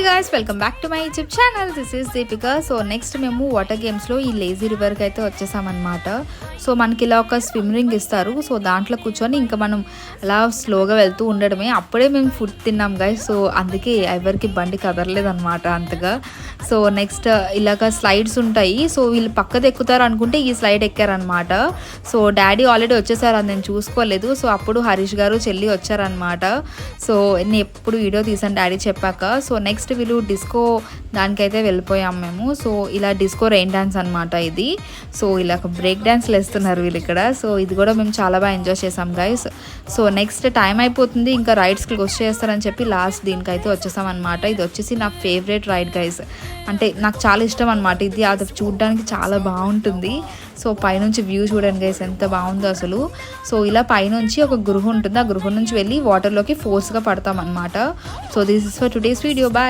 guys, welcome back to my YouTube channel. This is Deepika. So next మేము water games లో ఈ lazy river కి అయితే వచ్చేసామన్నమాట. So మనకి ఇలా ఒక స్విమ్ రింగ్ ఇస్తారు. సో దాంట్లో కూర్చొని ఇంకా మనం అలా స్లోగా వెళ్తూ ఉండడమే. అప్పుడే మేము ఫుడ్ తిన్నాం గైస్. సో అందుకే ఎవరికి బండి కదలలేదు అనమాట అంతగా. సో నెక్స్ట్ ఇలాగ స్లైడ్స్ ఉంటాయి. సో వీళ్ళు పక్కది ఎక్కుతారు అనుకుంటే ఈ స్లైడ్ ఎక్కారనమాట. సో డాడీ ఆల్రెడీ వచ్చేసారు, అది నేను చూసుకోలేదు. సో అప్పుడు హరీష్ గారు చెల్లి వచ్చారనమాట. సో నేను ఎప్పుడు వీడియో తీసాను డాడీ చెప్పాక. సో నెక్స్ట్ వీళ్ళు డిస్కో దానికైతే వెళ్ళిపోయాం మేము. సో ఇలా డిస్కో రెయిన్ డ్యాన్స్ అనమాట ఇది. సో ఇలా బ్రేక్ డ్యాన్స్లు వేస్తున్నారు వీళ్ళు ఇక్కడ. సో ఇది కూడా మేము చాలా బాగా ఎంజాయ్ చేసాం గైస్. సో నెక్స్ట్ టైం అయిపోతుంది, ఇంకా రైడ్స్కి వచ్చేస్తారని చెప్పి లాస్ట్ దీనికైతే వచ్చేసాం అనమాట. ఇది వచ్చేసి నా ఫేవరెట్ రైడ్ గైస్. అంటే నాకు చాలా ఇష్టం అనమాట ఇది. అది చూడడానికి చాలా బాగుంటుంది. సో పైనుంచి వ్యూ చూడండి గైస్ ఎంత బాగుందో అసలు. సో ఇలా పైనుంచి ఒక గృహ ఉంటుంది, ఆ గృహం నుంచి వెళ్ళి వాటర్లోకి ఫోర్స్గా పడతాం అనమాట. So this is for today's video. Bye.